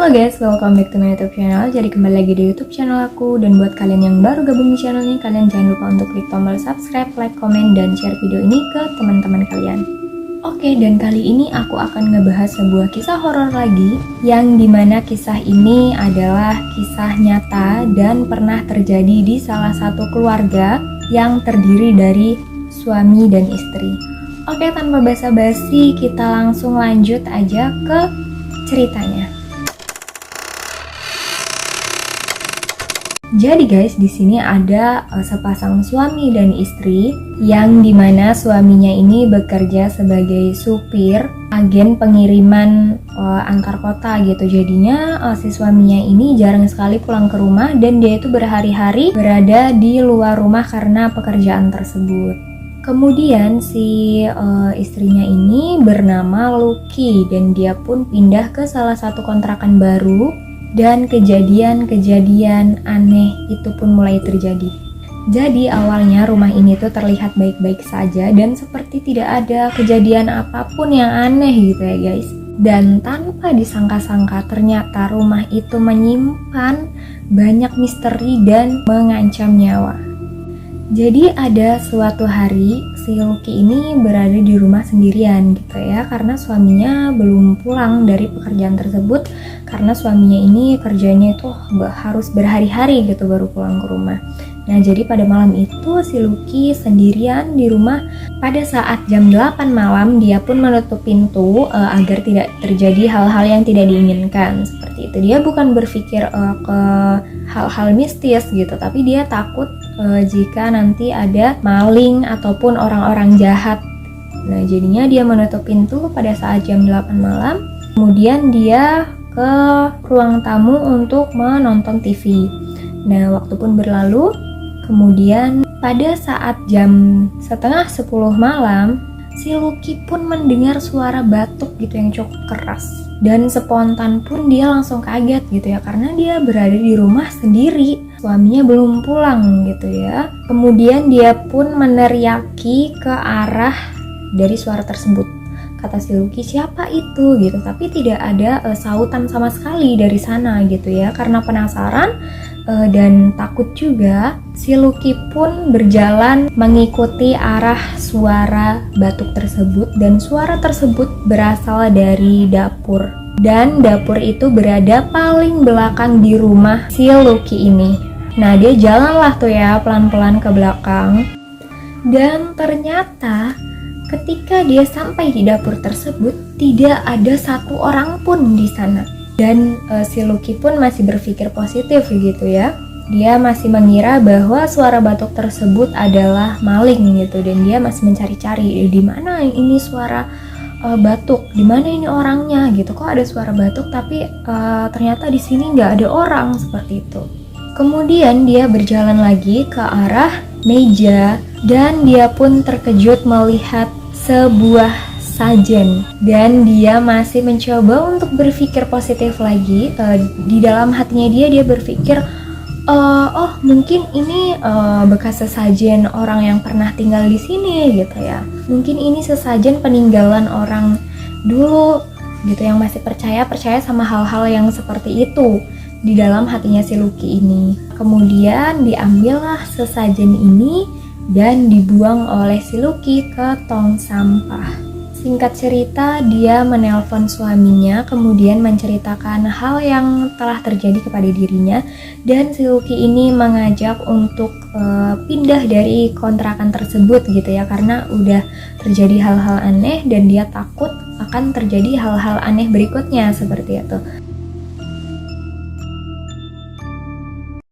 Halo guys, welcome back to my YouTube channel. Jadi kembali lagi di YouTube channel aku. Dan buat kalian yang baru gabung di channel ini, kalian jangan lupa untuk klik tombol subscribe, like, komen, dan share video ini ke teman-teman kalian. Oke, dan kali ini aku akan ngebahas sebuah kisah horor lagi, yang dimana kisah ini adalah kisah nyata dan pernah terjadi di salah satu keluarga yang terdiri dari suami dan istri. Oke, tanpa basa-basi, kita langsung lanjut aja ke ceritanya. Jadi guys, di sini ada sepasang suami dan istri yang dimana suaminya ini bekerja sebagai supir agen pengiriman antar kota gitu. Jadinya si suaminya ini jarang sekali pulang ke rumah dan dia itu berhari-hari berada di luar rumah karena pekerjaan tersebut. Kemudian si istrinya ini bernama Lucky dan dia pun pindah ke salah satu kontrakan baru. Dan kejadian-kejadian aneh itu pun mulai terjadi. Jadi awalnya rumah ini tuh terlihat baik-baik saja dan seperti tidak ada kejadian apapun yang aneh gitu ya guys. Dan tanpa disangka-sangka ternyata rumah itu menyimpan banyak misteri dan mengancam nyawa. Jadi ada suatu hari si Lucky ini berada di rumah sendirian gitu ya, karena suaminya belum pulang dari pekerjaan tersebut, karena suaminya ini kerjanya itu harus berhari-hari gitu baru pulang ke rumah. Nah jadi pada malam itu si Lucky sendirian di rumah. Pada saat jam 8 malam dia pun menutup pintu agar tidak terjadi hal-hal yang tidak diinginkan. Seperti itu, dia bukan berpikir ke hal-hal mistis gitu, tapi dia takut jika nanti ada maling ataupun orang-orang jahat. Nah jadinya dia menutup pintu pada saat jam 8 malam. Kemudian dia ke ruang tamu untuk menonton TV. Nah waktu pun berlalu. Kemudian pada saat jam setengah 10 malam, si Lucky pun mendengar suara batuk gitu yang cukup keras. Dan spontan pun dia langsung kaget gitu ya, karena dia berada di rumah sendiri, suaminya belum pulang gitu ya. Kemudian dia pun meneriaki ke arah dari suara tersebut. Kata si Lucky, siapa itu gitu, tapi tidak ada sautan sama sekali dari sana gitu ya. Karena penasaran dan takut juga, si Lucky pun berjalan mengikuti arah suara batuk tersebut, dan suara tersebut berasal dari dapur. Dan dapur itu berada paling belakang di rumah si Lucky ini. Nah dia jalanlah tuh ya pelan-pelan ke belakang, dan ternyata ketika dia sampai di dapur tersebut tidak ada satu orang pun di sana. Dan si Lucky pun masih berpikir positif gitu ya. Dia masih mengira bahwa suara batuk tersebut adalah maling gitu, dan dia masih mencari-cari di mana ini suara batuk, di mana ini orangnya gitu. Kok ada suara batuk tapi ternyata di sini nggak ada orang, seperti itu. Kemudian dia berjalan lagi ke arah meja dan dia pun terkejut melihat sebuah sajen, dan dia masih mencoba untuk berpikir positif lagi. Di dalam hatinya dia berpikir oh mungkin ini bekas sesajen orang yang pernah tinggal di sini gitu ya, mungkin ini sesajen peninggalan orang dulu gitu yang masih percaya sama hal-hal yang seperti itu di dalam hatinya si Lucky ini. Kemudian diambillah sesajen ini dan dibuang oleh si Lucky ke tong sampah. Singkat cerita, dia menelpon suaminya, kemudian menceritakan hal yang telah terjadi kepada dirinya, dan si Lucky ini mengajak untuk pindah dari kontrakan tersebut gitu ya, karena udah terjadi hal-hal aneh dan dia takut akan terjadi hal-hal aneh berikutnya seperti itu.